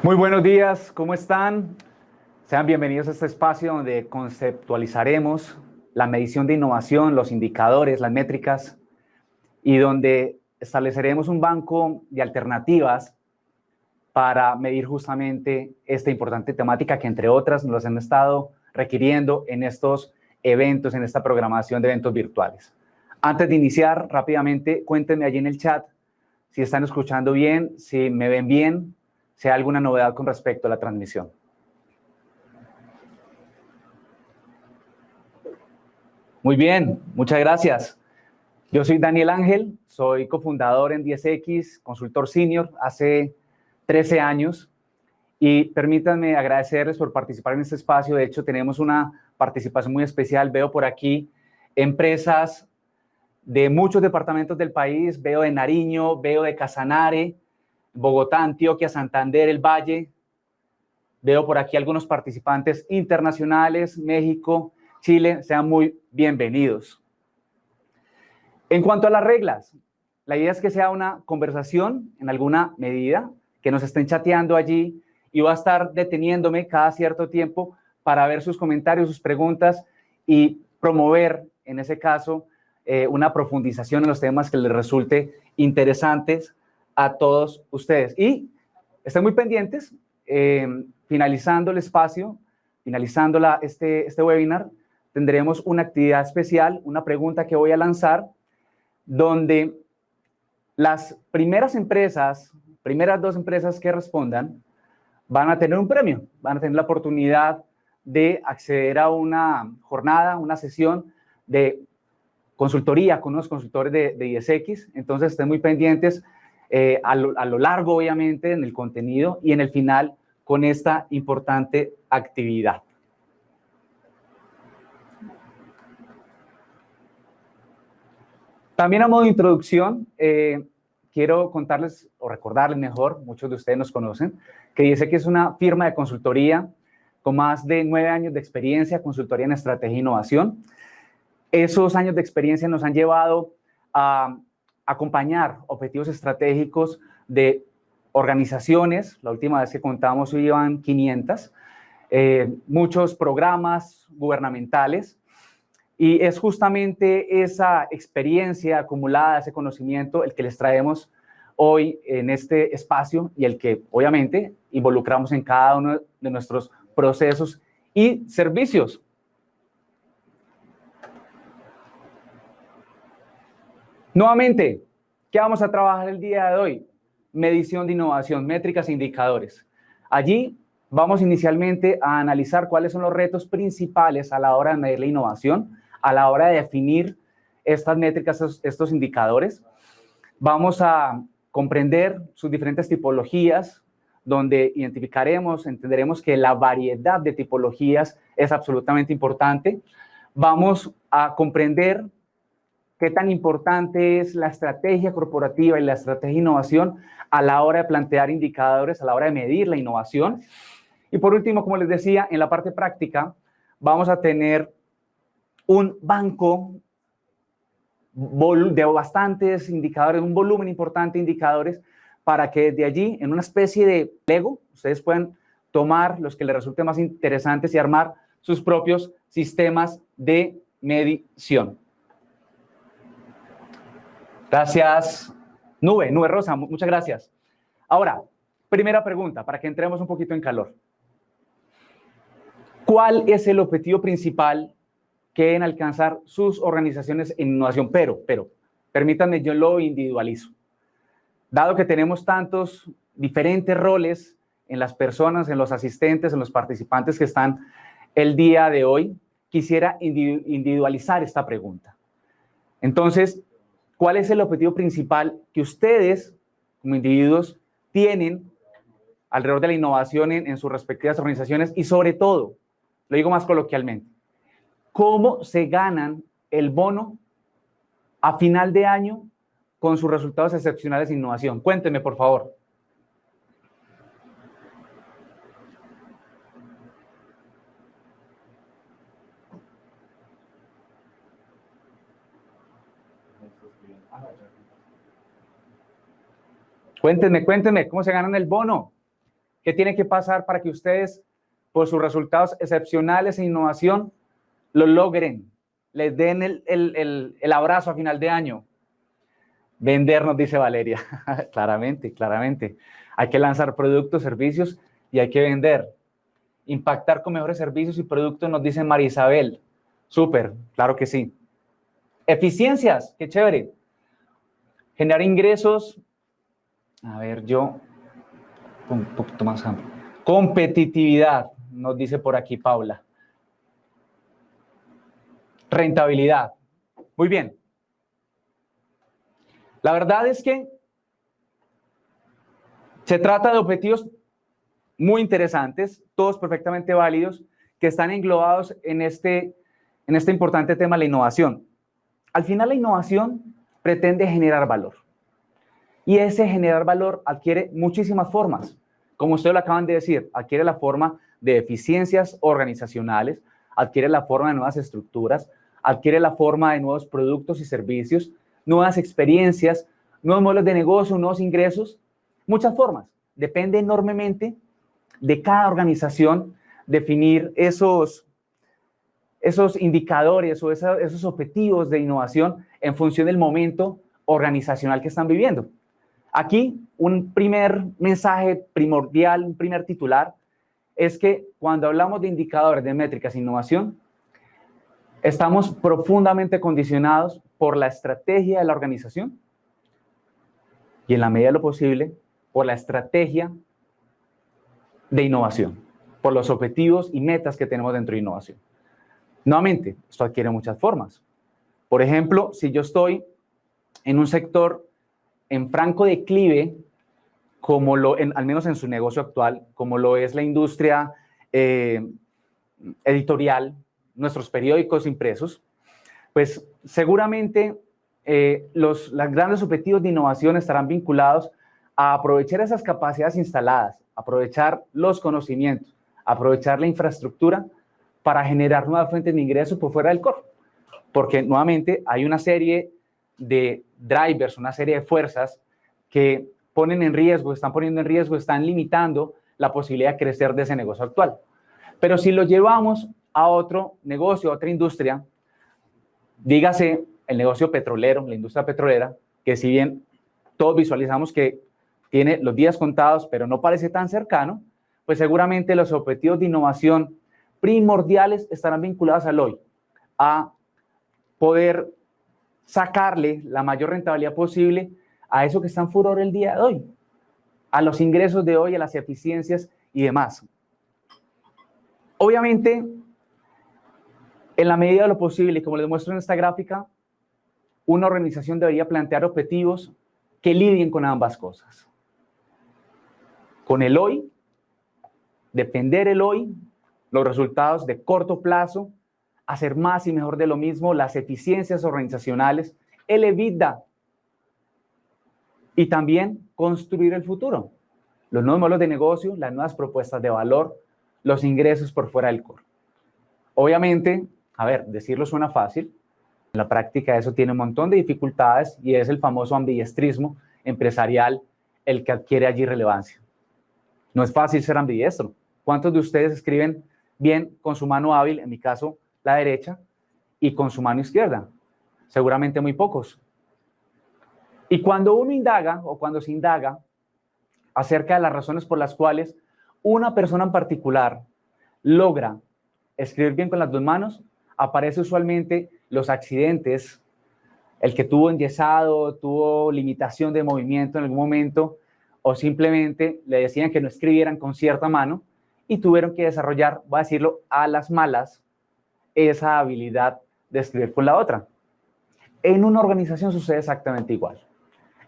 Muy buenos días, ¿cómo están? Sean bienvenidos a este espacio donde conceptualizaremos la medición de innovación, los indicadores, las métricas y donde estableceremos un banco de alternativas para medir justamente esta importante temática que, entre otras, nos han estado requiriendo en estos eventos, en esta programación de eventos virtuales. Antes de iniciar, rápidamente, cuéntenme allí en el chat si están escuchando bien, si me ven bien, si hay alguna novedad con respecto a la transmisión. Muy bien, muchas gracias. Yo soy Daniel Ángel, soy cofundador en 10X, consultor senior hace 13 años y permítanme agradecerles por participar en este espacio. De hecho, tenemos una participación muy especial. Veo por aquí empresas de muchos departamentos del país, veo de Nariño, veo de Casanare, Bogotá, Antioquia, Santander, el Valle. Veo por aquí algunos participantes internacionales, México, Chile, sean muy bienvenidos. En cuanto a las reglas, la idea es que sea una conversación en alguna medida, que nos estén chateando allí y voy a estar deteniéndome cada cierto tiempo para ver sus comentarios, sus preguntas y promover, en ese caso, una profundización en los temas que les resulte interesantes a todos ustedes. Y estén muy pendientes, finalizando el espacio, finalizando este webinar, tendremos una actividad especial, una pregunta que voy a lanzar, donde las primeras dos empresas que respondan, van a tener un premio, van a tener la oportunidad de acceder a una jornada, una sesión de consultoría con unos consultores de 10X. Entonces, estén muy pendientes a lo largo, obviamente, en el contenido y en el final con esta importante actividad. También a modo de introducción, quiero contarles o recordarles mejor, muchos de ustedes nos conocen, que 10X es una firma de consultoría con más de 9 años de experiencia, consultoría en estrategia e innovación. Esos años de experiencia nos han llevado a acompañar objetivos estratégicos de organizaciones. La última vez que contamos iban 500, muchos programas gubernamentales. Y es justamente esa experiencia acumulada, ese conocimiento, el que les traemos hoy en este espacio y el que, obviamente, involucramos en cada uno de nuestros procesos y servicios. Nuevamente, ¿qué vamos a trabajar el día de hoy? Medición de innovación, métricas e indicadores. Allí vamos inicialmente a analizar cuáles son los retos principales a la hora de medir la innovación, a la hora de definir estas métricas, estos indicadores. Vamos a comprender sus diferentes tipologías, donde identificaremos, entenderemos que la variedad de tipologías es absolutamente importante. Vamos a comprender qué tan importante es la estrategia corporativa y la estrategia de innovación a la hora de plantear indicadores, a la hora de medir la innovación. Y por último, como les decía, en la parte práctica vamos a tener un banco de bastantes indicadores, un volumen importante de indicadores, para que desde allí, en una especie de Lego, ustedes puedan tomar los que les resulten más interesantes y armar sus propios sistemas de medición. Gracias, Nube Rosa, muchas gracias. Ahora, primera pregunta, para que entremos un poquito en calor. ¿Cuál es el objetivo principal que deben alcanzar sus organizaciones en innovación? Pero, permítanme, yo lo individualizo. Dado que tenemos tantos diferentes roles en las personas, en los asistentes, en los participantes que están el día de hoy, quisiera individualizar esta pregunta. Entonces, ¿cuál es el objetivo principal que ustedes, como individuos, tienen alrededor de la innovación en sus respectivas organizaciones? Y sobre todo, lo digo más coloquialmente, ¿cómo se ganan el bono a final de año con sus resultados excepcionales de innovación? Cuéntenme, por favor. Cuéntenme, ¿cómo se ganan el bono? ¿Qué tiene que pasar para que ustedes, por sus resultados excepcionales en innovación, lo logren? Les den el abrazo a final de año. Vender, nos dice Valeria. Claramente, claramente. Hay que lanzar productos, servicios y hay que vender. Impactar con mejores servicios y productos, nos dice María Isabel. Súper, claro que sí. Eficiencias, qué chévere. Generar ingresos. A ver, yo un poquito más amplio. Competitividad, nos dice por aquí Paula. Rentabilidad. Muy bien. La verdad es que se trata de objetivos muy interesantes, todos perfectamente válidos, que están englobados en este importante tema, la innovación. Al final, la innovación pretende generar valor. Y ese generar valor adquiere muchísimas formas. Como ustedes lo acaban de decir, adquiere la forma de eficiencias organizacionales, adquiere la forma de nuevas estructuras, adquiere la forma de nuevos productos y servicios, nuevas experiencias, nuevos modelos de negocio, nuevos ingresos, muchas formas. Depende enormemente de cada organización definir esos indicadores o esos objetivos de innovación en función del momento organizacional que están viviendo. Aquí, un primer mensaje primordial, un primer titular, es que cuando hablamos de indicadores, de métricas e innovación, estamos profundamente condicionados por la estrategia de la organización y, en la medida de lo posible, por la estrategia de innovación, por los objetivos y metas que tenemos dentro de innovación. Nuevamente, esto adquiere muchas formas. Por ejemplo, si yo estoy en un sector en franco declive, como al menos en su negocio actual, como lo es la industria editorial, nuestros periódicos impresos, pues seguramente los grandes objetivos de innovación estarán vinculados a aprovechar esas capacidades instaladas, aprovechar los conocimientos, aprovechar la infraestructura para generar nuevas fuentes de ingresos por fuera del core. Porque nuevamente hay una serie de drivers, una serie de fuerzas que ponen en riesgo, están poniendo en riesgo, están limitando la posibilidad de crecer de ese negocio actual. Pero si lo llevamos a otro negocio, a otra industria, dígase el negocio petrolero, la industria petrolera, que si bien todos visualizamos que tiene los días contados, pero no parece tan cercano, pues seguramente los objetivos de innovación primordiales estarán vinculados al hoy, a poder sacarle la mayor rentabilidad posible a eso que está en furor el día de hoy, a los ingresos de hoy, a las eficiencias y demás. Obviamente, en la medida de lo posible, como les muestro en esta gráfica, una organización debería plantear objetivos que lidien con ambas cosas. Con el hoy, defender el hoy, los resultados de corto plazo, hacer más y mejor de lo mismo, las eficiencias organizacionales, el EBITDA, y también construir el futuro, los nuevos modelos de negocio, las nuevas propuestas de valor, los ingresos por fuera del core. Obviamente, a ver, decirlo suena fácil, en la práctica eso tiene un montón de dificultades y es el famoso ambidiestrismo empresarial el que adquiere allí relevancia. No es fácil ser ambidiestro. ¿Cuántos de ustedes escriben bien con su mano hábil, en mi caso la derecha, y con su mano izquierda? Seguramente muy pocos. Y cuando uno indaga o cuando se indaga acerca de las razones por las cuales una persona en particular logra escribir bien con las dos manos, aparece usualmente los accidentes, el que tuvo enyesado, tuvo limitación de movimiento en algún momento, o simplemente le decían que no escribieran con cierta mano y tuvieron que desarrollar, voy a decirlo, a las malas, esa habilidad de escribir con la otra. En una organización sucede exactamente igual.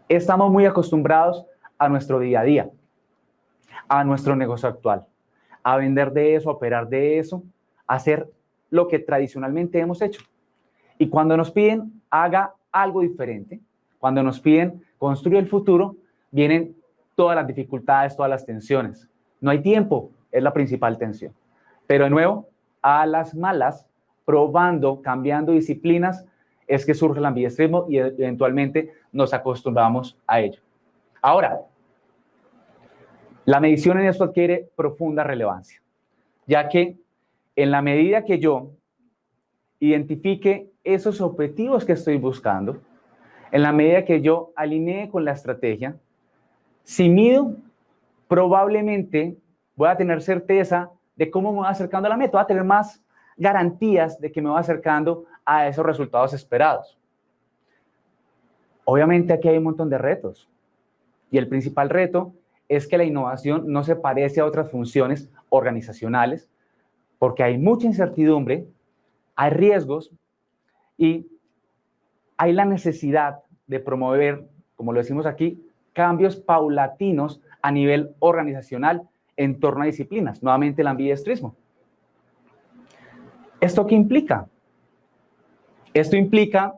Estamos muy acostumbrados a nuestro día a día, a nuestro negocio actual, a vender de eso, a operar de eso, a hacer lo que tradicionalmente hemos hecho. Y cuando nos piden haga algo diferente, cuando nos piden construir el futuro, vienen todas las dificultades, todas las tensiones. No hay tiempo, es la principal tensión. Pero de nuevo, a las malas, probando, cambiando disciplinas, es que surge el ambidiestrismo y eventualmente nos acostumbramos a ello. Ahora, La medición en esto adquiere profunda relevancia, ya que en la medida que yo identifique esos objetivos que estoy buscando, en la medida que yo alinee con la estrategia, si mido, probablemente voy a tener certeza de cómo me voy acercando a la meta, voy a tener más garantías de que me voy acercando a esos resultados esperados. Obviamente aquí hay un montón de retos, y el principal reto es que la innovación no se parece a otras funciones organizacionales, porque hay mucha incertidumbre, hay riesgos y hay la necesidad de promover, como lo decimos aquí, cambios paulatinos a nivel organizacional en torno a disciplinas, nuevamente el ambidiestrismo. ¿Esto qué implica? Esto implica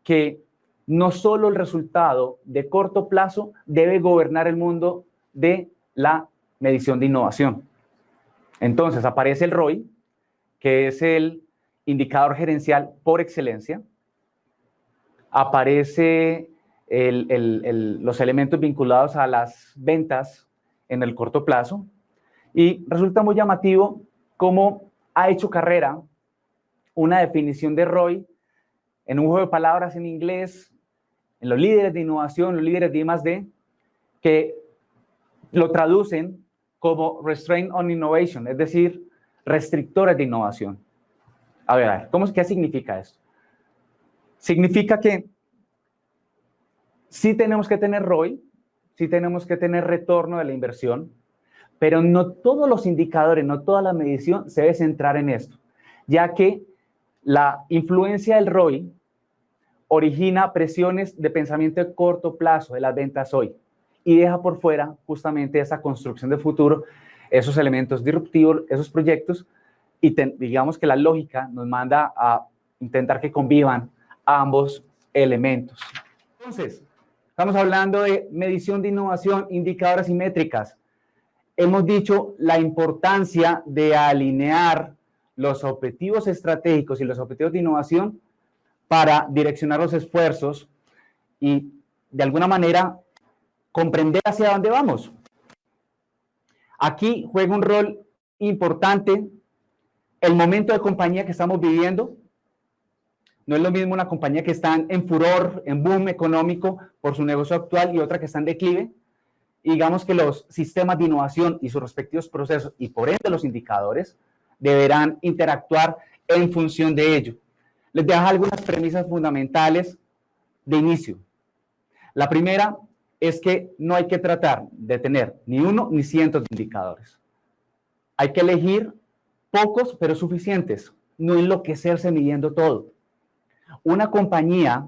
que no solo el resultado de corto plazo debe gobernar el mundo de la medición de innovación. Entonces aparece el ROI, que es el indicador gerencial por excelencia. Aparece los elementos vinculados a las ventas en el corto plazo. Y resulta muy llamativo cómo ha hecho carrera una definición de ROI en un juego de palabras en inglés, en los líderes de innovación, los líderes de I+D, que lo traducen como Restraint on Innovation, es decir, restrictores de innovación. A ver, ¿qué significa esto? Significa que sí tenemos que tener ROI, sí tenemos que tener retorno de la inversión, pero no todos los indicadores, no toda la medición se debe centrar en esto, ya que la influencia del ROI origina presiones de pensamiento de corto plazo de las ventas hoy y deja por fuera justamente esa construcción de futuro, esos elementos disruptivos, esos proyectos, y digamos que la lógica nos manda a intentar que convivan ambos elementos. Entonces, estamos hablando de medición de innovación, indicadores y métricas. Hemos dicho la importancia de alinear los objetivos estratégicos y los objetivos de innovación para direccionar los esfuerzos y, de alguna manera, comprender hacia dónde vamos. Aquí juega un rol importante el momento de compañía que estamos viviendo. No es lo mismo una compañía que está en furor, en boom económico por su negocio actual y otra que está en declive. Y digamos que los sistemas de innovación y sus respectivos procesos y por ende los indicadores deberán interactuar en función de ello. Les dejo algunas premisas fundamentales de inicio. La primera es que no hay que tratar de tener ni uno ni cientos de indicadores. Hay que elegir pocos pero suficientes, no enloquecerse midiendo todo. Una compañía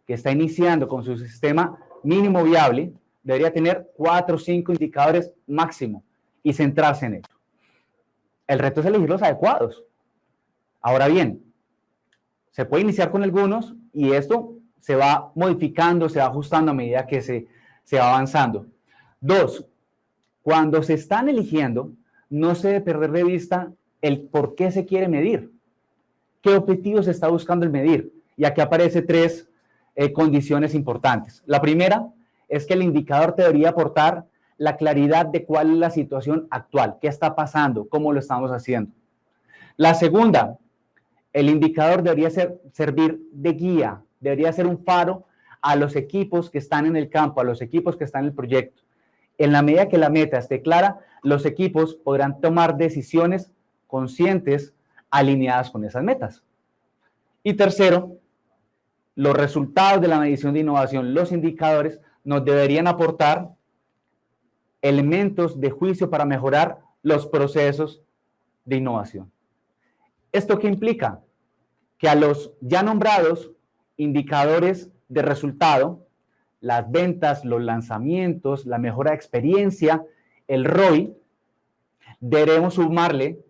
que está iniciando con su sistema mínimo viable debería tener 4 o 5 indicadores máximo y centrarse en ello. El reto es elegir los adecuados. Ahora bien, se puede iniciar con algunos y esto se va modificando, se va ajustando a medida que se va avanzando. 2, cuando se están eligiendo, no se debe perder de vista el por qué se quiere medir. ¿Qué objetivo se está buscando el medir? Y aquí aparecen 3 condiciones importantes. La primera es que el indicador te debería aportar la claridad de cuál es la situación actual, qué está pasando, cómo lo estamos haciendo. La segunda, el indicador debería servir de guía, debería ser un faro a los equipos que están en el campo, a los equipos que están en el proyecto. En la medida que la meta esté clara, los equipos podrán tomar decisiones conscientes alineadas con esas metas. Y tercero, los resultados de la medición de innovación, los indicadores, nos deberían aportar elementos de juicio para mejorar los procesos de innovación. ¿Esto qué implica? Que a los ya nombrados indicadores de resultado, las ventas, los lanzamientos, la mejora de experiencia, el ROI, debemos sumarle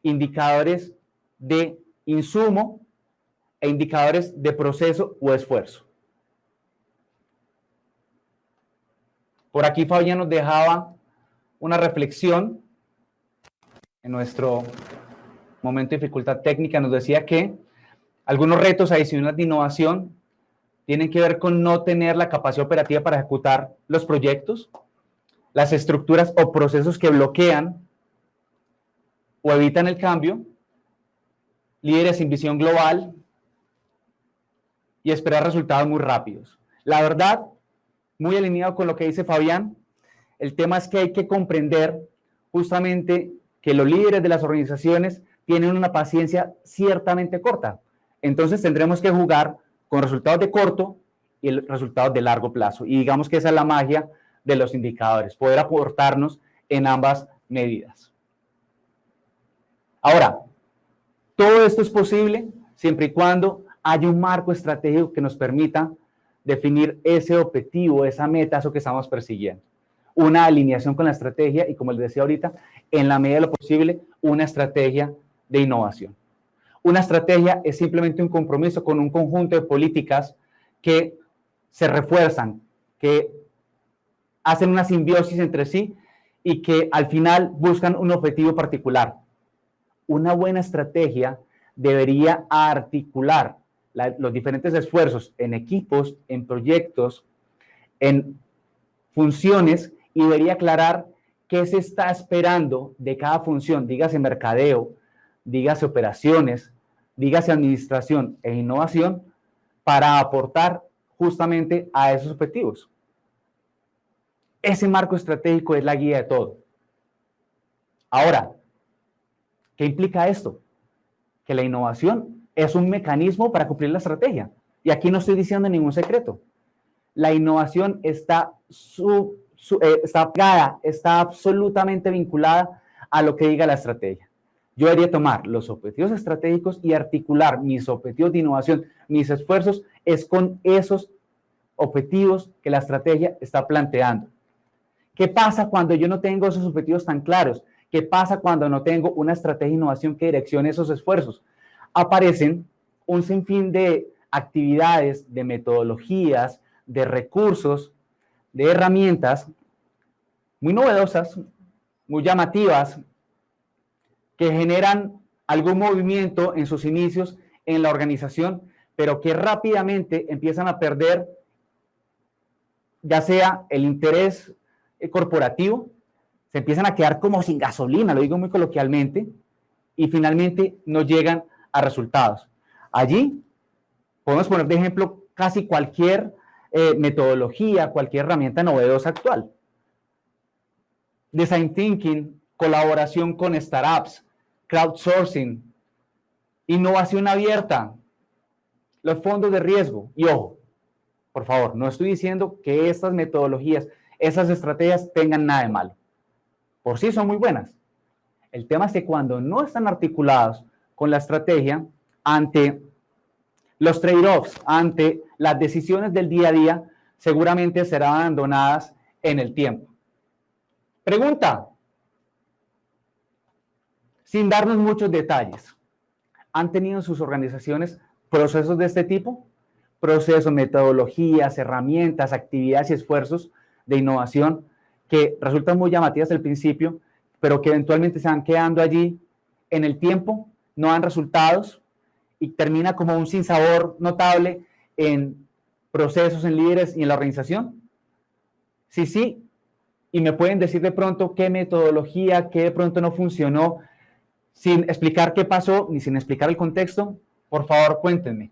indicadores de insumo e indicadores de proceso o esfuerzo. Por aquí Fabián nos dejaba una reflexión en nuestro momento de dificultad técnica. Nos decía que algunos retos adicionales de innovación tienen que ver con no tener la capacidad operativa para ejecutar los proyectos, las estructuras o procesos que bloquean o evitan el cambio, líderes sin visión global y esperar resultados muy rápidos. La verdad, muy alineado con lo que dice Fabián, el tema es que hay que comprender justamente que los líderes de las organizaciones tienen una paciencia ciertamente corta. Entonces tendremos que jugar con resultados de corto y resultados de largo plazo. Y digamos que esa es la magia de los indicadores, poder aportarnos en ambas medidas. Ahora, todo esto es posible siempre y cuando haya un marco estratégico que nos permita definir ese objetivo, esa meta, eso que estamos persiguiendo. Una alineación con la estrategia y, como les decía ahorita, en la medida de lo posible, una estrategia de innovación. Una estrategia es simplemente un compromiso con un conjunto de políticas que se refuerzan, que hacen una simbiosis entre sí y que al final buscan un objetivo particular. Una buena estrategia debería articular los diferentes esfuerzos en equipos, en proyectos, en funciones y debería aclarar qué se está esperando de cada función, dígase mercadeo, dígase operaciones, dígase administración e innovación, para aportar justamente a esos objetivos. Ese marco estratégico es la guía de todo. Ahora, ¿qué implica esto? Que la innovación es un mecanismo para cumplir la estrategia. Y aquí no estoy diciendo ningún secreto. La innovación está absolutamente vinculada a lo que diga la estrategia. Yo debería tomar los objetivos estratégicos y articular mis objetivos de innovación, mis esfuerzos, es con esos objetivos que la estrategia está planteando. ¿Qué pasa cuando yo no tengo esos objetivos tan claros? ¿Qué pasa cuando no tengo una estrategia de innovación que direccione esos esfuerzos? Aparecen un sinfín de actividades, de metodologías, de recursos, de herramientas muy novedosas, muy llamativas, que generan algún movimiento en sus inicios en la organización, pero que rápidamente empiezan a perder ya sea el interés corporativo, se empiezan a quedar como sin gasolina, lo digo muy coloquialmente, y finalmente no llegan a resultados. Allí podemos poner de ejemplo casi cualquier metodología, cualquier herramienta novedosa actual. Design thinking, colaboración con startups, crowdsourcing, innovación abierta, los fondos de riesgo. Y ojo, por favor, no estoy diciendo que estas metodologías, esas estrategias tengan nada de malo. Por sí son muy buenas. El tema es que cuando no están articulados con la estrategia, ante los trade-offs, ante las decisiones del día a día, seguramente serán abandonadas en el tiempo. Pregunta, sin darnos muchos detalles, ¿han tenido en sus organizaciones procesos de este tipo? Procesos, metodologías, herramientas, actividades y esfuerzos de innovación que resultan muy llamativas al principio, pero que eventualmente se van quedando allí en el tiempo, no dan resultados y termina como un sinsabor notable en procesos, en líderes y en la organización. Sí, y me pueden decir de pronto qué metodología, qué de pronto no funcionó, sin explicar qué pasó ni sin explicar el contexto. Por favor, cuéntenme.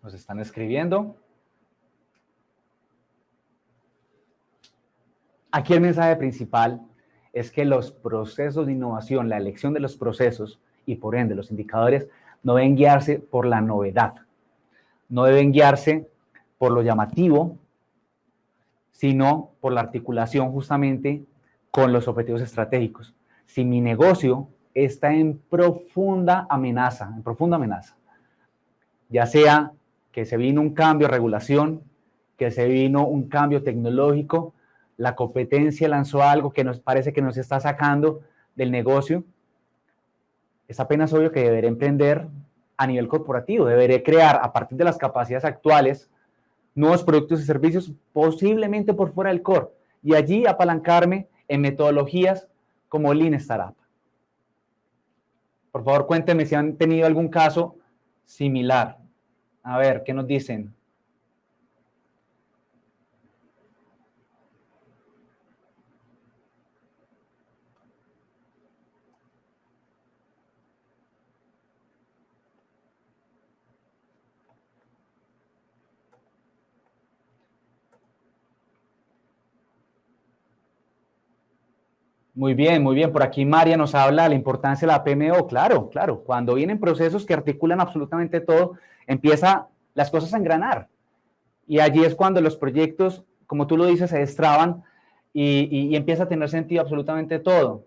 Nos están escribiendo. Aquí el mensaje principal es que los procesos de innovación, la elección de los procesos y por ende los indicadores no deben guiarse por la novedad, no deben guiarse por lo llamativo, sino por la articulación justamente con los objetivos estratégicos. Si mi negocio está en profunda amenaza, ya sea que se vino un cambio de regulación, que se vino un cambio tecnológico, la competencia lanzó algo que nos parece que nos está sacando del negocio, es apenas obvio que deberé emprender a nivel corporativo, deberé crear a partir de las capacidades actuales nuevos productos y servicios, posiblemente por fuera del core, y allí apalancarme en metodologías como Lean Startup. Por favor, cuéntenme si han tenido algún caso similar. A ver, ¿qué nos dicen? Muy bien, muy bien. Por aquí María nos habla de la importancia de la PMO. Claro, claro. Cuando vienen procesos que articulan absolutamente todo, empieza las cosas a engranar. Y allí es cuando los proyectos, como tú lo dices, se destraban y empieza a tener sentido absolutamente todo.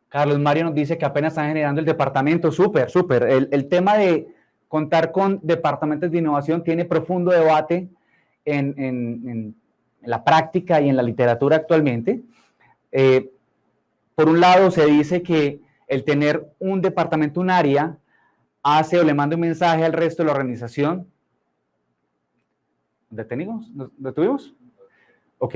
Carlos Mario nos dice que apenas están generando el departamento. Súper, súper. El tema de contar con departamentos de innovación tiene profundo debate en la práctica y en la literatura actualmente. Por un lado, se dice que el tener un departamento, un área, hace o le manda un mensaje al resto de la organización. ¿Detenimos? ¿Detuvimos? Ok.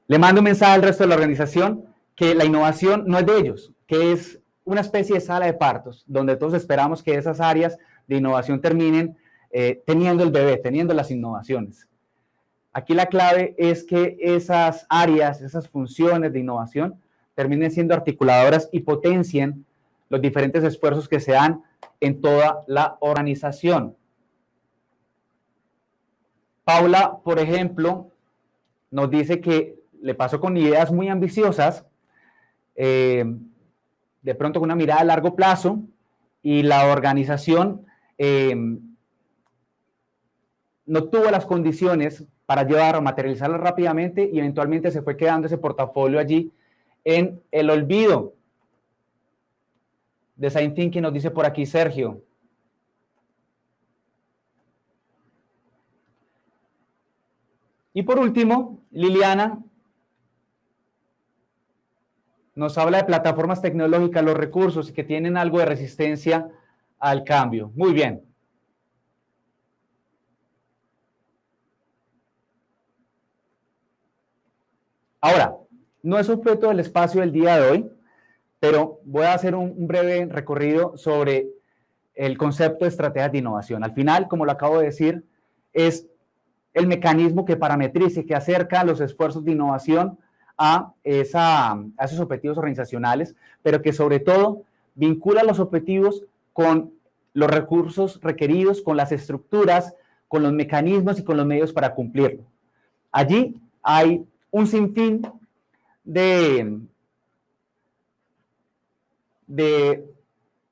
Le manda un mensaje al resto de la organización que la innovación no es de ellos, que es una especie de sala de partos, donde todos esperamos que esas áreas de innovación terminen teniendo el bebé, teniendo las innovaciones. Aquí la clave es que esas áreas, esas funciones de innovación terminen siendo articuladoras y potencien los diferentes esfuerzos que se dan en toda la organización. Paula, por ejemplo, nos dice que le pasó con ideas muy ambiciosas, de pronto con una mirada a largo plazo, y la organización no tuvo las condiciones para llevar o materializarlas rápidamente y eventualmente se fue quedando ese portafolio allí en el olvido. Design Thinking nos dice por aquí Sergio. Y por último, Liliana nos habla de plataformas tecnológicas, los recursos que tienen algo de resistencia al cambio. Muy bien. Ahora, no es objeto del espacio del día de hoy, pero voy a hacer un breve recorrido sobre el concepto de estrategias de innovación. Al final, como lo acabo de decir, es el mecanismo que parametriza y que acerca los esfuerzos de innovación a esos objetivos organizacionales, pero que sobre todo vincula los objetivos con los recursos requeridos, con las estructuras, con los mecanismos y con los medios para cumplirlo. Allí hay un sinfín de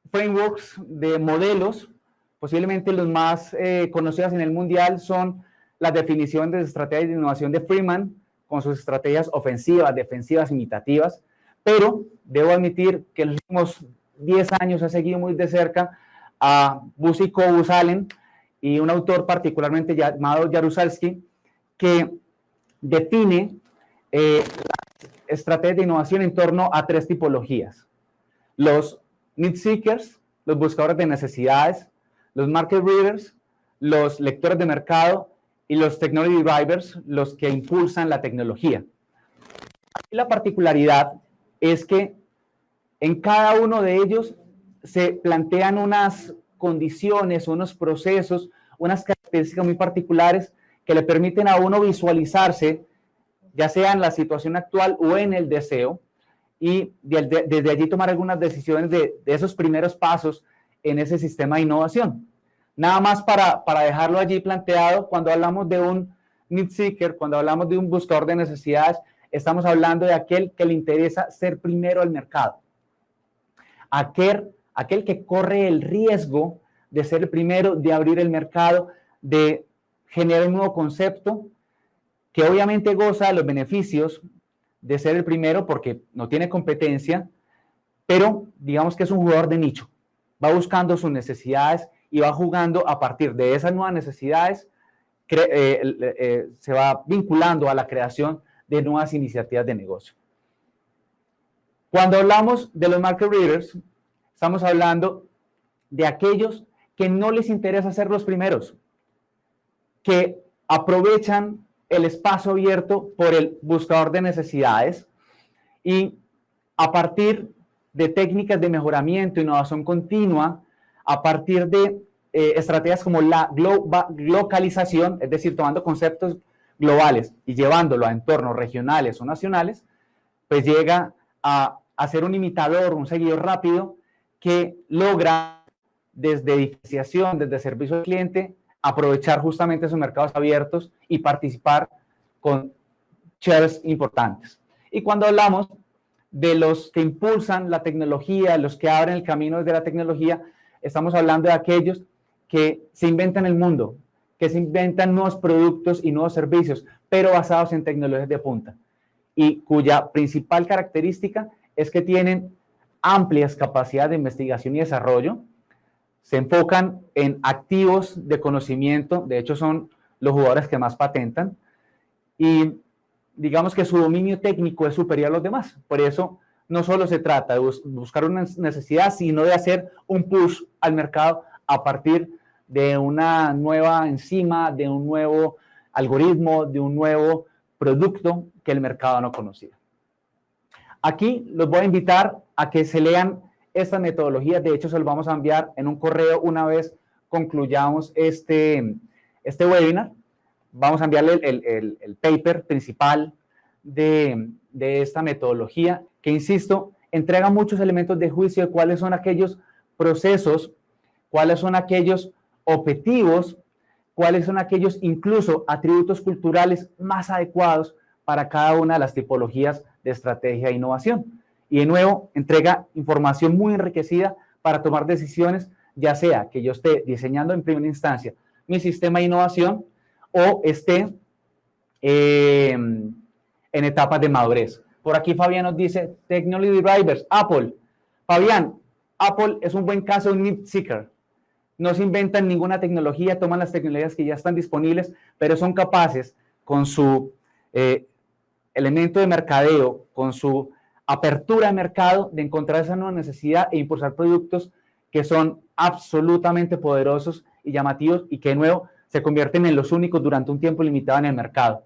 frameworks, de modelos. Posiblemente los más conocidos en el mundial son las definiciones de estrategias de innovación de Freeman, con sus estrategias ofensivas, defensivas, imitativas, pero debo admitir que en los últimos 10 años he seguido muy de cerca a Busi Bus Allen y un autor particularmente llamado Jaruzelski, que define las estrategias de innovación en torno a 3 tipologías. Los need seekers, los buscadores de necesidades, los market readers, los lectores de mercado y los technology drivers, los que impulsan la tecnología. Y la particularidad es que en cada uno de ellos se plantean unas condiciones, unos procesos, unas características muy particulares que le permiten a uno visualizarse, ya sea en la situación actual o en el deseo, y desde allí tomar algunas decisiones de esos primeros pasos en ese sistema de innovación. Nada más para dejarlo allí planteado, cuando hablamos de un need seeker, cuando hablamos de un buscador de necesidades, estamos hablando de aquel que le interesa ser primero al mercado. Aquel que corre el riesgo de ser el primero, de abrir el mercado, de generar un nuevo concepto, que obviamente goza de los beneficios de ser el primero porque no tiene competencia, pero digamos que es un jugador de nicho. Va buscando sus necesidades y va jugando a partir de esas nuevas necesidades, se va vinculando a la creación de nuevas iniciativas de negocio. Cuando hablamos de los market readers, estamos hablando de aquellos que no les interesa ser los primeros, que aprovechan el espacio abierto por el buscador de necesidades y a partir de técnicas de mejoramiento, innovación continua, a partir de estrategias como la localización, es decir, tomando conceptos globales y llevándolo a entornos regionales o nacionales, pues llega a ser un imitador, un seguidor rápido que logra desde diferenciación, desde servicio al cliente, aprovechar justamente esos mercados abiertos y participar con shares importantes. Y cuando hablamos de los que impulsan la tecnología, los que abren el camino desde la tecnología, estamos hablando de aquellos que se inventan el mundo, que se inventan nuevos productos y nuevos servicios, pero basados en tecnologías de punta, y cuya principal característica es que tienen amplias capacidades de investigación y desarrollo, se enfocan en activos de conocimiento, de hecho son los jugadores que más patentan, y digamos que su dominio técnico es superior a los demás. Por eso no solo se trata de buscar una necesidad, sino de hacer un push al mercado a partir de una nueva enzima, de un nuevo algoritmo, de un nuevo producto que el mercado no conocía. Aquí los voy a invitar a que se lean estas metodologías. De hecho, se los vamos a enviar en un correo una vez concluyamos este webinar. Vamos a enviarle el paper principal de esta metodología, que, insisto, entrega muchos elementos de juicio de cuáles son aquellos procesos, cuáles son aquellos objetivos, cuáles son aquellos incluso atributos culturales más adecuados para cada una de las tipologías de estrategia e innovación. Y de nuevo, entrega información muy enriquecida para tomar decisiones, ya sea que yo esté diseñando en primera instancia mi sistema de innovación o esté en etapas de madurez. Por aquí Fabián nos dice, Technology Drivers, Apple. Fabián, Apple es un buen caso de un need seeker. No se inventan ninguna tecnología, toman las tecnologías que ya están disponibles, pero son capaces con su elemento de mercadeo, con su apertura de mercado, de encontrar esa nueva necesidad e impulsar productos que son absolutamente poderosos y llamativos y que de nuevo se convierten en los únicos durante un tiempo limitado en el mercado.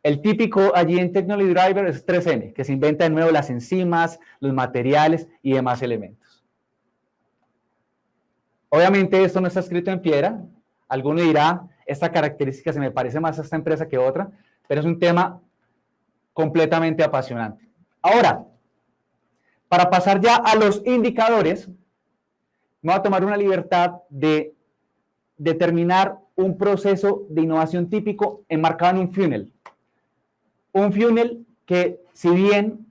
El típico allí en Technology Driver es 3M, que se inventa de nuevo las enzimas, los materiales y demás elementos. Obviamente esto no está escrito en piedra. Alguno dirá, esta característica se me parece más a esta empresa que a otra, pero es un tema completamente apasionante. Ahora, para pasar ya a los indicadores, me voy a tomar una libertad de determinar un proceso de innovación típico enmarcado en un funnel. Un funnel que, si bien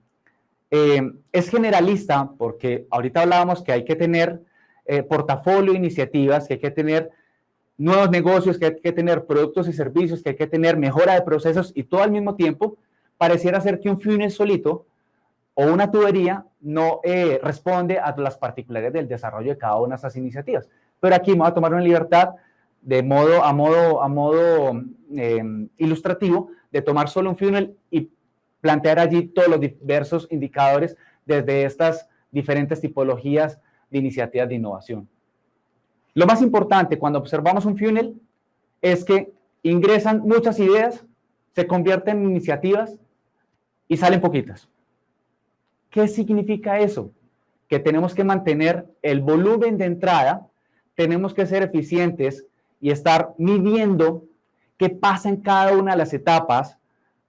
es generalista, porque ahorita hablábamos que hay que tener portafolio de iniciativas, que hay que tener nuevos negocios, que hay que tener productos y servicios, que hay que tener mejora de procesos y todo al mismo tiempo, pareciera ser que un funnel solito o una tubería no responde a las particularidades del desarrollo de cada una de esas iniciativas. Pero aquí me voy a tomar una libertad de a modo ilustrativo de tomar solo un funnel y plantear allí todos los diversos indicadores desde estas diferentes tipologías de iniciativas de innovación. Lo más importante cuando observamos un funnel es que ingresan muchas ideas, se convierten en iniciativas y salen poquitas. ¿Qué significa eso? Que tenemos que mantener el volumen de entrada, tenemos que ser eficientes y estar midiendo qué pasa en cada una de las etapas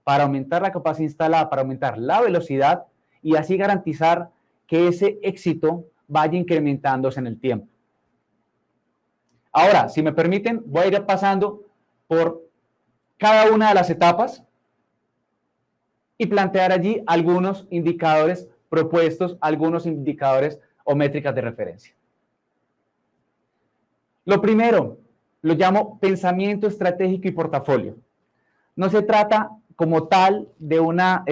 para aumentar la capacidad instalada, para aumentar la velocidad y así garantizar que ese éxito vaya incrementándose en el tiempo. Ahora, si me permiten, voy a ir pasando por cada una de las etapas y plantear allí algunos indicadores propuestos, algunos indicadores o métricas de referencia. Lo primero, lo llamo pensamiento estratégico y portafolio. No se trata como tal de una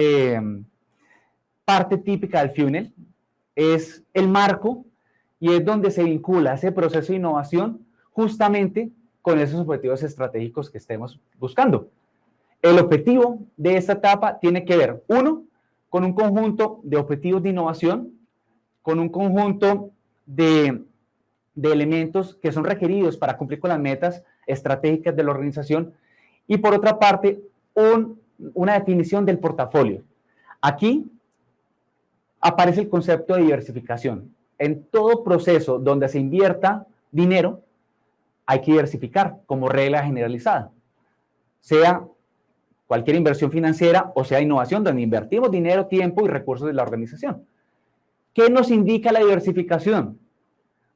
parte típica del funnel, es el marco y es donde se vincula ese proceso de innovación justamente con esos objetivos estratégicos que estemos buscando. El objetivo de esta etapa tiene que ver, uno, con un conjunto de objetivos de innovación, con un conjunto de elementos que son requeridos para cumplir con las metas estratégicas de la organización. Y por otra parte, una definición del portafolio. Aquí aparece el concepto de diversificación. En todo proceso donde se invierta dinero, hay que diversificar como regla generalizada. Sea cualquier inversión financiera o sea innovación, donde invertimos dinero, tiempo y recursos de la organización. ¿Qué nos indica la diversificación?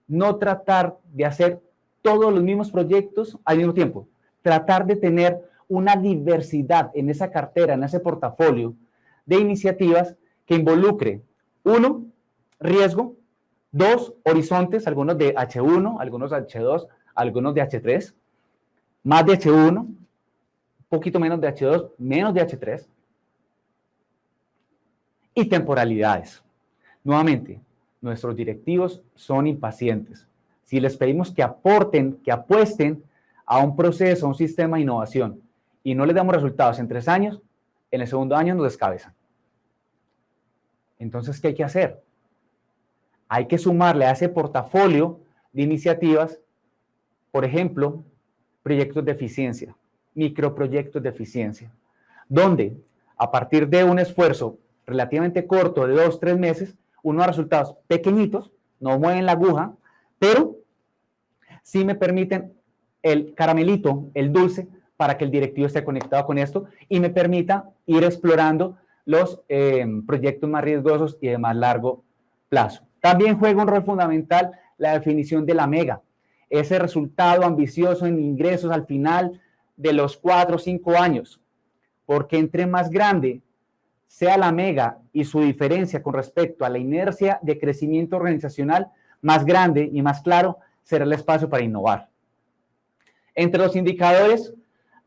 No tratar de hacer todos los mismos proyectos al mismo tiempo. Tratar de tener una diversidad en esa cartera, en ese portafolio de iniciativas que involucre, 1, riesgo, 2, horizontes, algunos de H1, algunos de H2, algunos de H3, más de H1, un poquito menos de H2, menos de H3, y temporalidades. Nuevamente, nuestros directivos son impacientes. Si les pedimos que aporten, que apuesten a un proceso, a un sistema de innovación, y no les damos resultados en 3 años, en el segundo año nos descabezan. Entonces, ¿qué hay que hacer? Hay que sumarle a ese portafolio de iniciativas, por ejemplo, proyectos de eficiencia, microproyectos de eficiencia, donde a partir de un esfuerzo relativamente corto de 2 o 3 meses, unos resultados pequeñitos, no mueven la aguja, pero sí me permiten el caramelito, el dulce, para que el directivo esté conectado con esto y me permita ir explorando los proyectos más riesgosos y de más largo plazo. También juega un rol fundamental la definición de la mega, ese resultado ambicioso en ingresos al final de los 4 o 5 años, porque entre más grande sea la mega y su diferencia con respecto a la inercia de crecimiento organizacional, más grande y más claro será el espacio para innovar. Entre los indicadores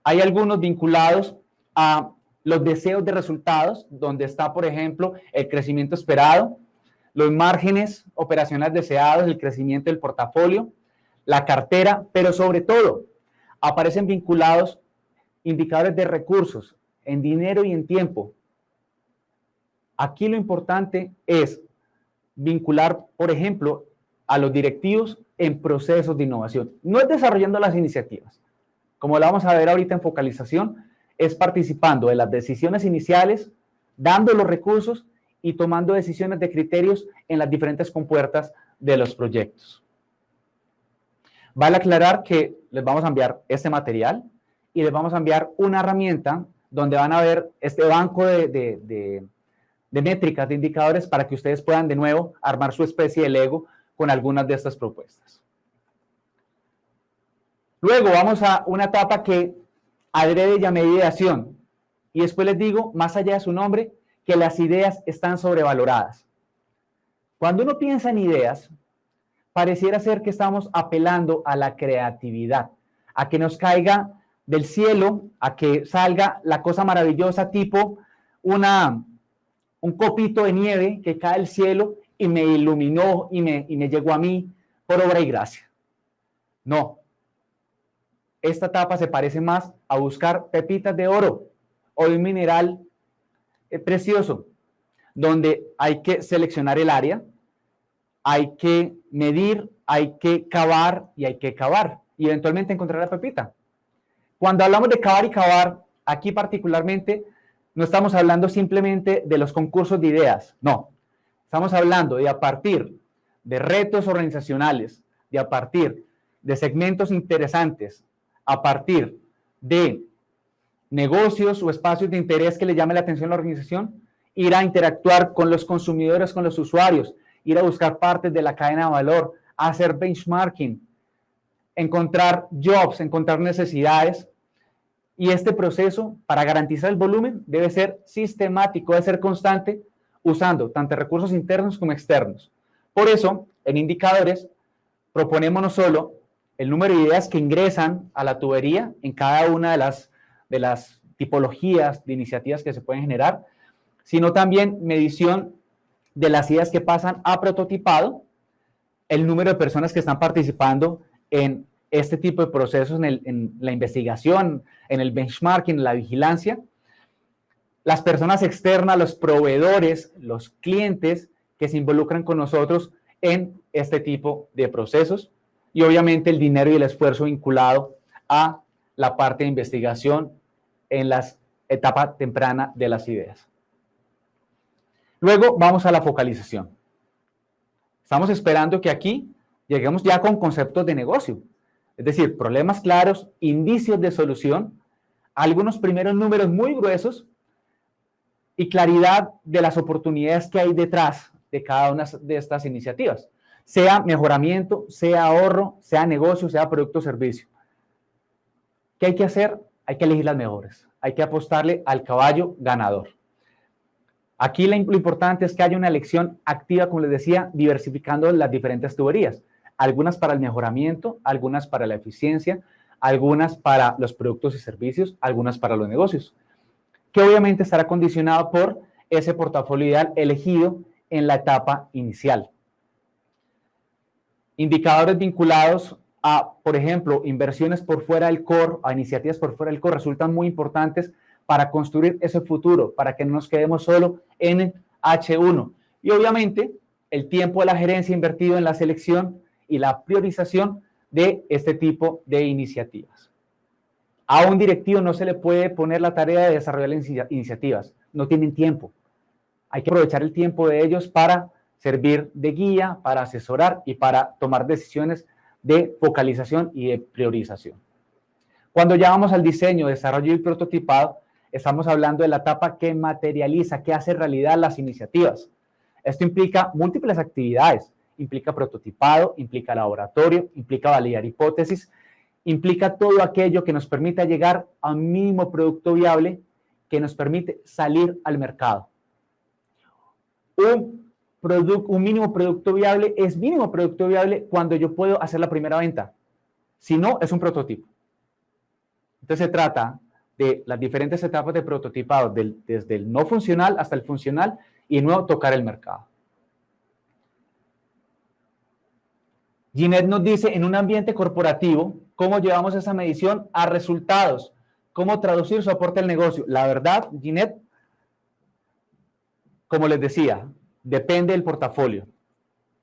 hay algunos vinculados a los deseos de resultados, donde está, por ejemplo, el crecimiento esperado, los márgenes operacionales deseados, el crecimiento del portafolio, la cartera, pero sobre todo aparecen vinculados indicadores de recursos en dinero y en tiempo. Aquí lo importante es vincular, por ejemplo, a los directivos en procesos de innovación. No es desarrollando las iniciativas. Como lo vamos a ver ahorita en focalización, es participando de las decisiones iniciales, dando los recursos y tomando decisiones de criterios en las diferentes compuertas de los proyectos. Vale aclarar que les vamos a enviar este material y les vamos a enviar una herramienta donde van a ver este banco de métricas, de indicadores, para que ustedes puedan de nuevo armar su especie de Lego con algunas de estas propuestas. Luego vamos a una etapa que adrede llamé ideación. Y después les digo, más allá de su nombre, que las ideas están sobrevaloradas. Cuando uno piensa en ideas, pareciera ser que estamos apelando a la creatividad, a que nos caiga del cielo, a que salga la cosa maravillosa tipo un copito de nieve que cae del cielo y me iluminó y me llegó a mí por obra y gracia. No. Esta etapa se parece más a buscar pepitas de oro o de un mineral precioso, donde hay que seleccionar el área, hay que medir, hay que cavar y hay que cavar y eventualmente encontrar la pepita. Cuando hablamos de cavar y cavar, aquí particularmente no estamos hablando simplemente de los concursos de ideas, no. Estamos hablando de a partir de retos organizacionales, de a partir de segmentos interesantes, a partir de negocios o espacios de interés que le llame la atención a la organización, ir a interactuar con los consumidores, con los usuarios, ir a buscar partes de la cadena de valor, hacer benchmarking, encontrar jobs, encontrar necesidades. Y este proceso, para garantizar el volumen, debe ser sistemático, debe ser constante, usando tanto recursos internos como externos. Por eso, en indicadores, proponemos no solo el número de ideas que ingresan a la tubería en cada una de las tipologías de iniciativas que se pueden generar, sino también medición de las ideas que pasan a prototipado, el número de personas que están participando en este tipo de procesos, en la investigación, en el benchmarking, en la vigilancia, las personas externas, los proveedores, los clientes que se involucran con nosotros en este tipo de procesos y obviamente el dinero y el esfuerzo vinculado a la parte de investigación en la etapa temprana de las ideas. Luego vamos a la focalización. Estamos esperando que aquí lleguemos ya con conceptos de negocio, es decir, problemas claros, indicios de solución, algunos primeros números muy gruesos y claridad de las oportunidades que hay detrás de cada una de estas iniciativas, sea mejoramiento, sea ahorro, sea negocio, sea producto o servicio. ¿Qué hay que hacer? Hay que elegir las mejores, hay que apostarle al caballo ganador. Aquí lo importante es que haya una elección activa, como les decía, diversificando las diferentes tuberías, algunas para el mejoramiento, algunas para la eficiencia, algunas para los productos y servicios, algunas para los negocios, que obviamente estará condicionado por ese portafolio ideal elegido en la etapa inicial. Indicadores vinculados a, por ejemplo, inversiones por fuera del core, a iniciativas por fuera del core, resultan muy importantes para construir ese futuro, para que no nos quedemos solo en H1. Y obviamente, el tiempo de la gerencia invertido en la selección y la priorización de este tipo de iniciativas. A un directivo no se le puede poner la tarea de desarrollar iniciativas, no tienen tiempo. Hay que aprovechar el tiempo de ellos para servir de guía, para asesorar y para tomar decisiones de focalización y de priorización. Cuando ya vamos al diseño, desarrollo y prototipado, estamos hablando de la etapa que materializa, que hace realidad las iniciativas. Esto implica múltiples actividades, implica prototipado, implica laboratorio, implica validar hipótesis, implica todo aquello que nos permita llegar a un mínimo producto viable que nos permite salir al mercado. Un mínimo producto viable es mínimo producto viable cuando yo puedo hacer la primera venta. Si no, es un prototipo. Entonces se trata de las diferentes etapas de prototipado, desde el no funcional hasta el funcional y nuevo tocar el mercado. Ginette nos dice, en un ambiente corporativo, ¿cómo llevamos esa medición a resultados? ¿Cómo traducir su aporte al negocio? La verdad, Ginette, como les decía, depende del portafolio.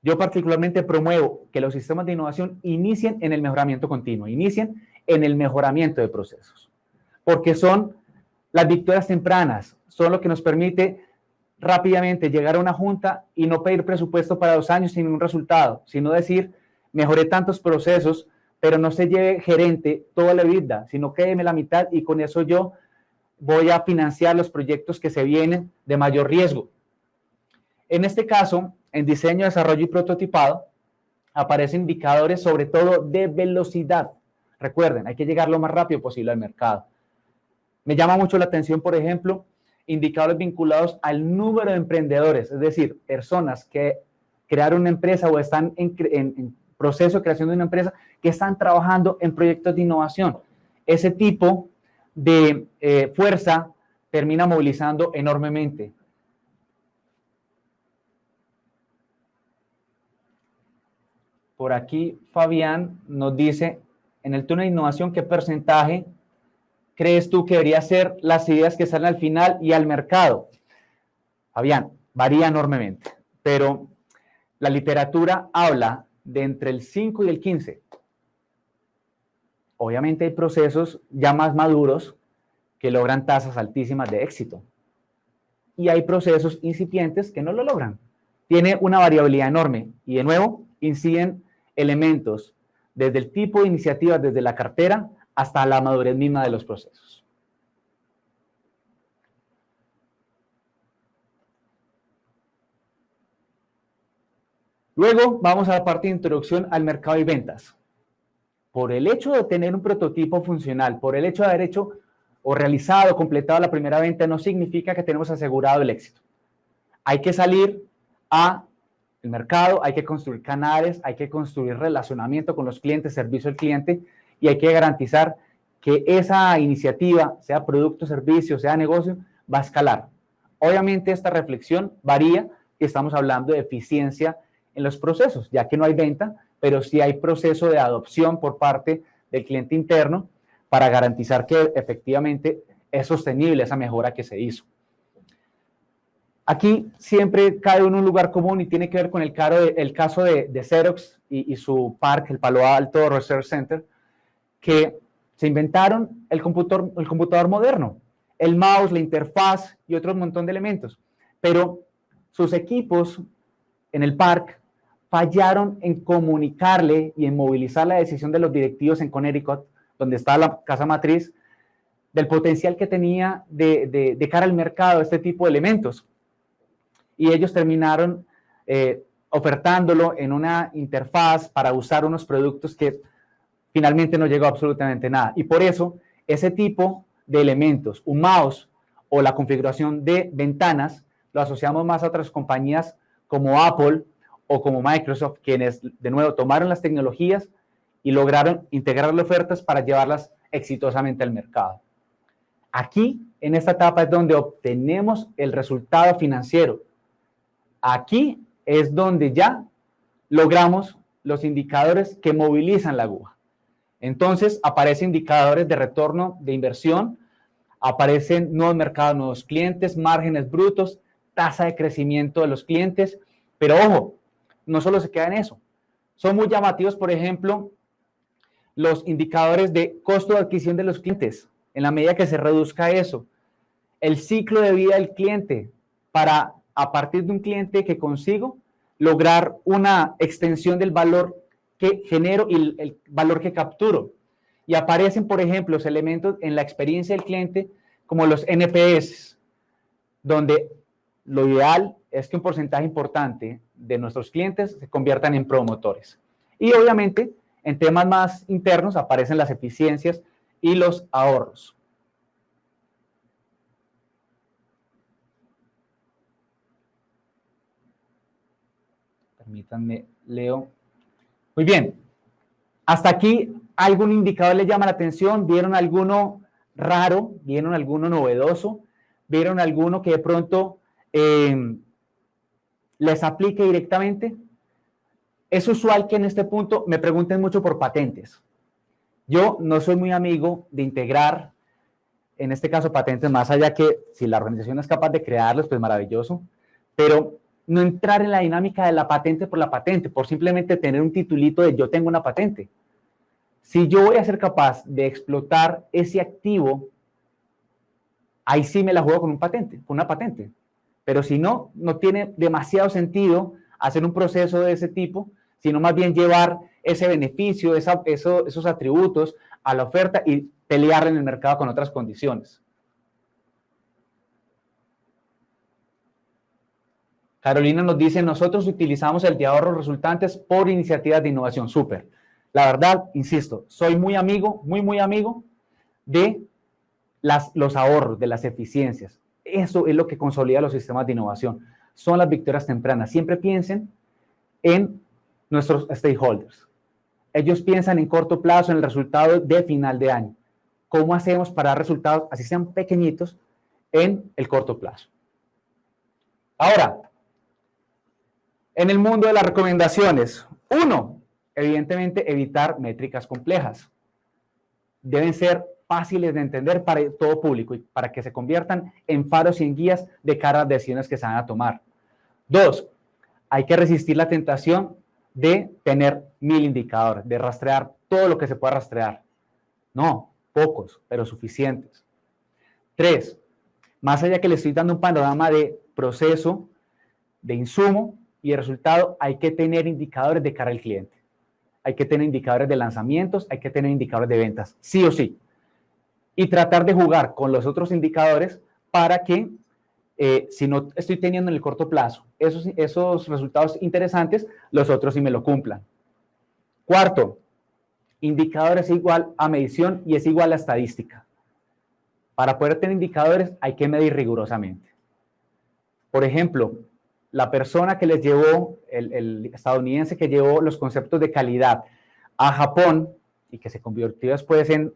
Yo particularmente promuevo que los sistemas de innovación inicien en el mejoramiento continuo, inicien en el mejoramiento de procesos, porque son las victorias tempranas, son lo que nos permite rápidamente llegar a una junta y no pedir presupuesto para 2 años sin ningún resultado, sino decir, mejoré tantos procesos, pero no se lleve gerente toda la vida, sino quédeme la mitad y con eso yo voy a financiar los proyectos que se vienen de mayor riesgo. En este caso, en diseño, desarrollo y prototipado, aparecen indicadores sobre todo de velocidad. Recuerden, hay que llegar lo más rápido posible al mercado. Me llama mucho la atención, por ejemplo, indicadores vinculados al número de emprendedores, es decir, personas que crearon una empresa o están en proceso de creación de una empresa, que están trabajando en proyectos de innovación. Ese tipo de fuerza termina movilizando enormemente. Por aquí Fabián nos dice, en el túnel de innovación, ¿qué porcentaje crees tú que debería ser las ideas que salen al final y al mercado? Fabián, varía enormemente, pero la literatura habla de entre el 5 y el 15. Obviamente hay procesos ya más maduros que logran tasas altísimas de éxito. Y hay procesos incipientes que no lo logran. Tiene una variabilidad enorme y de nuevo inciden elementos desde el tipo de iniciativas, desde la cartera hasta la madurez misma de los procesos. Luego vamos a la parte de introducción al mercado y ventas. Por el hecho de tener un prototipo funcional, por el hecho de haber hecho o realizado, completado la primera venta, no significa que tenemos asegurado el éxito. Hay que salir al mercado, hay que construir canales, hay que construir relacionamiento con los clientes, servicio al cliente, y hay que garantizar que esa iniciativa, sea producto, servicio, sea negocio, va a escalar. Obviamente esta reflexión varía y estamos hablando de eficiencia en los procesos, ya que no hay venta, pero sí hay proceso de adopción por parte del cliente interno para garantizar que efectivamente es sostenible esa mejora que se hizo. Aquí siempre cae en un lugar común y tiene que ver con el caso de Xerox y su parque, el Palo Alto Research Center, que Se inventaron el computador moderno, el mouse, la interfaz y otro montón de elementos. Pero sus equipos en el PARC fallaron en comunicarle y en movilizar la decisión de los directivos en Connecticut, donde está la casa matriz, del potencial que tenía de cara al mercado este tipo de elementos. Y ellos terminaron ofertándolo en una interfaz para usar unos productos que finalmente no llegó absolutamente nada. Y por eso, ese tipo de elementos, un mouse o la configuración de ventanas, lo asociamos más a otras compañías como Apple o como Microsoft, quienes, de nuevo, tomaron las tecnologías y lograron integrar las ofertas para llevarlas exitosamente al mercado. Aquí, en esta etapa, es donde obtenemos el resultado financiero. Aquí es donde ya logramos los indicadores que movilizan la aguja. Entonces, aparecen indicadores de retorno de inversión, aparecen nuevos mercados, nuevos clientes, márgenes brutos, tasa de crecimiento de los clientes. Pero ojo, no solo se queda en eso. Son muy llamativos, por ejemplo, los indicadores de costo de adquisición de los clientes. En la medida que se reduzca eso, el ciclo de vida del cliente para, a partir de un cliente que consigo, lograr una extensión del valor que genero y el valor que capturo. Y aparecen, por ejemplo, los elementos en la experiencia del cliente como los NPS, donde lo ideal es que un porcentaje importante de nuestros clientes se conviertan en promotores. Y obviamente, en temas más internos aparecen las eficiencias y los ahorros. Permítanme, leo. Muy bien. Hasta aquí, ¿algún indicador les llama la atención? ¿Vieron alguno raro? ¿Vieron alguno novedoso? ¿Vieron alguno que de pronto les aplique directamente? Es usual que en este punto me pregunten mucho por patentes. Yo no soy muy amigo de integrar, en este caso, patentes, más allá que si la organización es capaz de crearlos, pues maravilloso, pero no entrar en la dinámica de la patente por la patente, por simplemente tener un titulito de yo tengo una patente. Si yo voy a ser capaz de explotar ese activo, ahí sí me la juego con una patente. Pero si no, no tiene demasiado sentido hacer un proceso de ese tipo, sino más bien llevar ese beneficio, esos atributos a la oferta y pelearla en el mercado con otras condiciones. Carolina nos dice, nosotros utilizamos el de ahorros resultantes por iniciativas de innovación. Súper. La verdad, insisto, soy muy amigo, muy amigo de los ahorros, de las eficiencias. Eso es lo que consolida los sistemas de innovación. Son las victorias tempranas. Siempre piensen en nuestros stakeholders. Ellos piensan en corto plazo, en el resultado de final de año. ¿Cómo hacemos para dar resultados, así sean pequeñitos, en el corto plazo? Ahora, en el mundo de las recomendaciones, uno, evidentemente, evitar métricas complejas. Deben ser fáciles de entender para todo público y para que se conviertan en faros y en guías de cara a las decisiones que se van a tomar. Dos, hay que resistir la tentación de tener 1000 indicadores, de rastrear todo lo que se pueda rastrear. No, pocos, pero suficientes. Tres, más allá que le estoy dando un panorama de proceso, de insumo y de resultado, hay que tener indicadores de cara al cliente. Hay que tener indicadores de lanzamientos, hay que tener indicadores de ventas, sí o sí. Y tratar de jugar con los otros indicadores para que, si no estoy teniendo en el corto plazo esos resultados interesantes, los otros sí me lo cumplan. Cuarto, indicador es igual a medición y es igual a estadística. Para poder tener indicadores hay que medir rigurosamente. Por ejemplo, la persona que les llevó, el estadounidense que llevó los conceptos de calidad a Japón y que se convirtió después en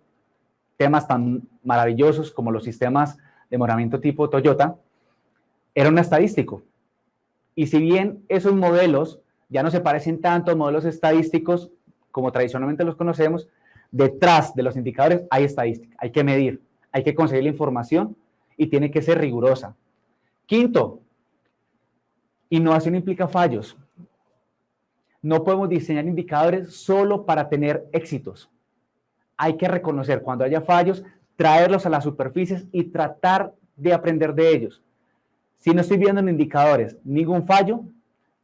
temas tan maravillosos como los sistemas de mejoramiento tipo Toyota, era un estadístico. Y si bien esos modelos ya no se parecen tanto a modelos estadísticos como tradicionalmente los conocemos, detrás de los indicadores hay estadística, hay que medir, hay que conseguir la información y tiene que ser rigurosa. Quinto, innovación implica fallos. No podemos diseñar indicadores solo para tener éxitos. hay que reconocer cuando haya fallos, traerlos a las superficies y tratar de aprender de ellos. Si no estoy viendo en indicadores ningún fallo,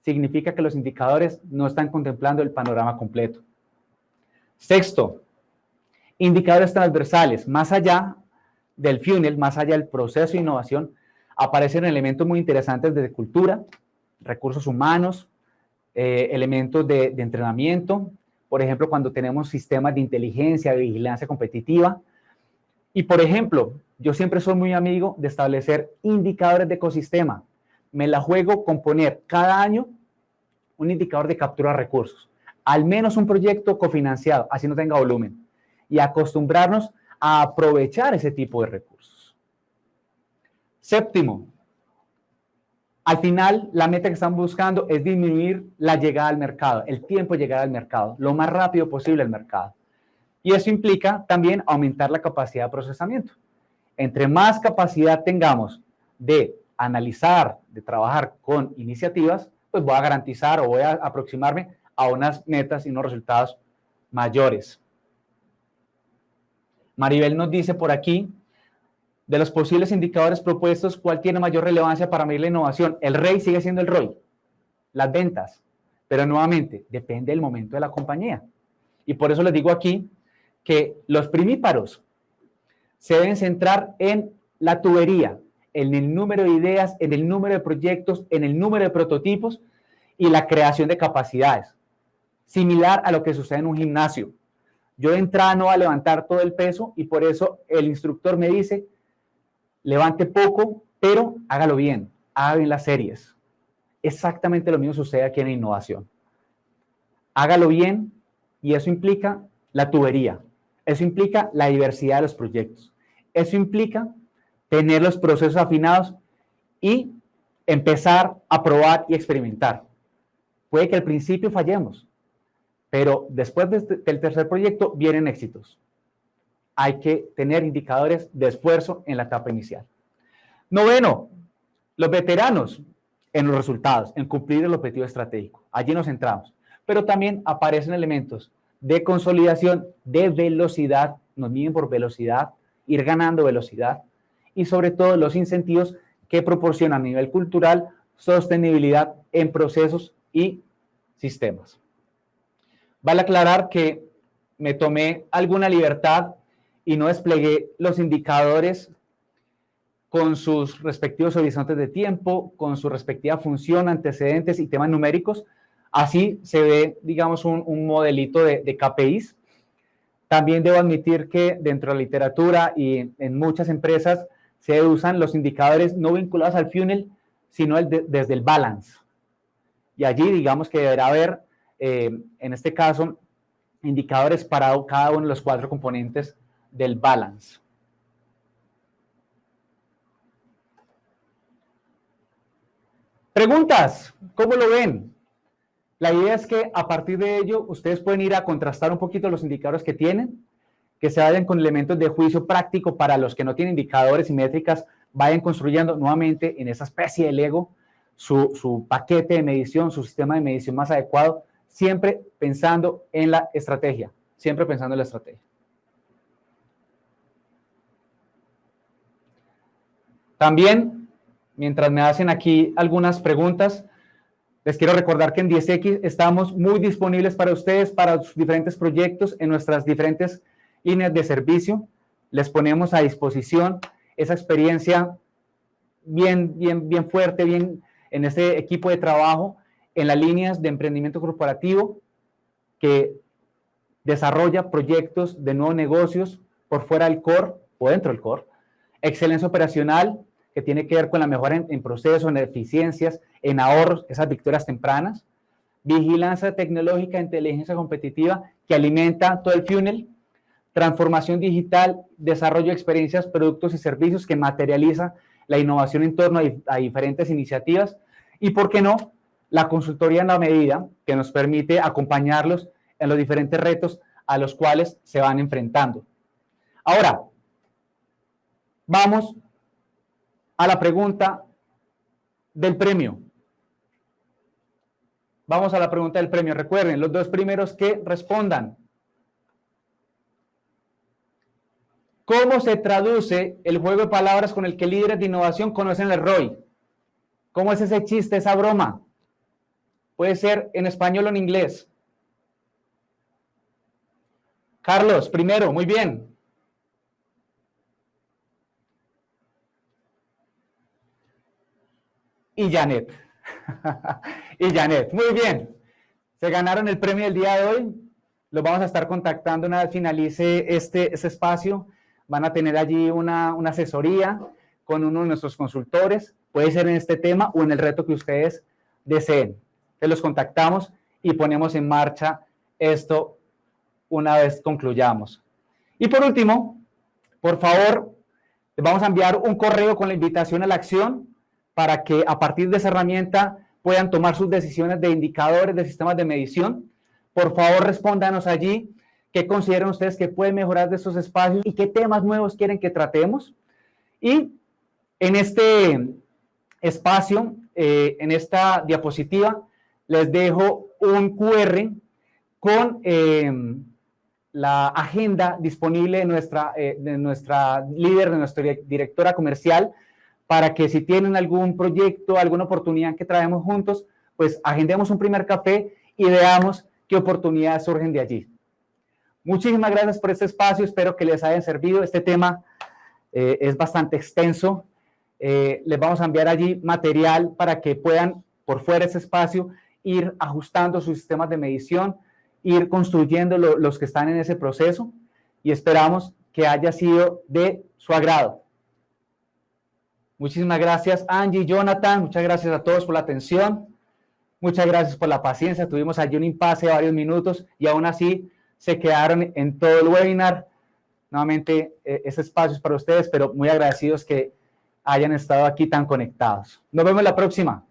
significa que los indicadores no están contemplando el panorama completo. Sexto, indicadores transversales. Más allá del funnel, más allá del proceso de innovación, aparecen elementos muy interesantes de cultura, recursos humanos, elementos de entrenamiento. Por ejemplo, cuando tenemos sistemas de inteligencia, de vigilancia competitiva. Y, por ejemplo, yo siempre soy muy amigo de establecer indicadores de ecosistema. Me la juego con poner cada año un indicador de captura de recursos. Al menos un proyecto cofinanciado, así no tenga volumen. Y acostumbrarnos a aprovechar ese tipo de recursos. Séptimo, al final, la meta que están buscando es disminuir la llegada al mercado, el tiempo de llegada al mercado, lo más rápido posible al mercado. Y eso implica también aumentar la capacidad de procesamiento. Entre más capacidad tengamos de analizar, de trabajar con iniciativas, pues voy a garantizar o voy a aproximarme a unas metas y unos resultados mayores. Maribel nos dice por aquí, de los posibles indicadores propuestos, ¿cuál tiene mayor relevancia para medir la innovación? El ROI sigue siendo el ROI, las ventas, pero nuevamente depende del momento de la compañía. Y por eso les digo aquí que los primíparos se deben centrar en la tubería, en el número de ideas, en el número de proyectos, en el número de prototipos y la creación de capacidades. Similar a lo que sucede en un gimnasio. Yo de entrada no voy a levantar todo el peso y por eso el instructor me dice, levante poco, pero hágalo bien, haga bien las series. Exactamente lo mismo sucede aquí en innovación. Hágalo bien y eso implica la tubería. Eso implica la diversidad de los proyectos. Eso implica tener los procesos afinados y empezar a probar y experimentar. Puede que al principio fallemos, pero después del tercer proyecto vienen éxitos. Hay que tener indicadores de esfuerzo en la etapa inicial. Noveno, los veteranos en los resultados, en cumplir el objetivo estratégico. Allí nos centramos. Pero también aparecen elementos de consolidación, de velocidad, nos miden por velocidad, ir ganando velocidad y sobre todo los incentivos que proporcionan a nivel cultural sostenibilidad en procesos y sistemas. Vale aclarar que me tomé alguna libertad y no desplegué los indicadores con sus respectivos horizontes de tiempo, con su respectiva función, antecedentes y temas numéricos. Así se ve, digamos, un modelito de KPIs. También debo admitir que dentro de la literatura y en muchas empresas se usan los indicadores no vinculados al funnel, sino desde el balance. Y allí, digamos que deberá haber, en este caso, indicadores para cada uno de los 4 componentes del balance. Preguntas, ¿cómo lo ven? La idea es que a partir de ello ustedes pueden ir a contrastar un poquito los indicadores que tienen, que se vayan con elementos de juicio práctico para los que no tienen indicadores y métricas, vayan construyendo nuevamente en esa especie de Lego su paquete de medición, su sistema de medición más adecuado, siempre pensando en la estrategia, siempre pensando en la estrategia. También, mientras me hacen aquí algunas preguntas, les quiero recordar que en 10X estamos muy disponibles para ustedes, para sus diferentes proyectos, en nuestras diferentes líneas de servicio. Les ponemos a disposición esa experiencia bien fuerte, bien en este equipo de trabajo, en las líneas de emprendimiento corporativo que desarrolla proyectos de nuevos negocios por fuera del core o dentro del core. Excelencia operacional, que tiene que ver con la mejora en procesos, en eficiencias, en ahorros, esas victorias tempranas. Vigilancia tecnológica, inteligencia competitiva, que alimenta todo el funnel. Transformación digital, desarrollo de experiencias, productos y servicios que materializa la innovación en torno a diferentes iniciativas. Y, ¿por qué no?, la consultoría en la medida que nos permite acompañarlos en los diferentes retos a los cuales se van enfrentando. Ahora, vamos a la pregunta del premio. Vamos a la pregunta del premio. Recuerden, los 2 primeros que respondan ¿Cómo se traduce el juego de palabras con el que líderes de innovación conocen el ROI? ¿Cómo es ese chiste, esa broma? Puede ser en español o en inglés. Carlos, primero, muy bien. Y Janet. Y Janet, muy bien. Se ganaron el premio del día de hoy. Los vamos a estar contactando una vez finalice este espacio. Van a tener allí una asesoría con uno de nuestros consultores. Puede ser en este tema o en el reto que ustedes deseen. Entonces los contactamos y ponemos en marcha esto una vez concluyamos. Y por último, por favor, les vamos a enviar un correo con la invitación a la acción para que a partir de esa herramienta puedan tomar sus decisiones de indicadores, de sistemas de medición. Por favor, respóndanos allí qué consideran ustedes que puede mejorar de estos espacios y qué temas nuevos quieren que tratemos. Y en este espacio, en esta diapositiva, les dejo un QR con la agenda disponible de nuestra líder, de nuestra directora comercial, para que si tienen algún proyecto, alguna oportunidad que traemos juntos, pues agendemos un primer café y veamos qué oportunidades surgen de allí. Muchísimas gracias por este espacio, espero que les haya servido. Este tema es bastante extenso. Les vamos a enviar allí material para que puedan, por fuera de ese espacio, ir ajustando sus sistemas de medición, ir construyendo los que están en ese proceso y esperamos que haya sido de su agrado. Muchísimas gracias, Angie, Jonathan, muchas gracias a todos por la atención, muchas gracias por la paciencia, tuvimos allí un impasse de varios minutos y aún así se quedaron en todo el webinar. Nuevamente, ese espacio es para ustedes, pero muy agradecidos que hayan estado aquí tan conectados. Nos vemos la próxima.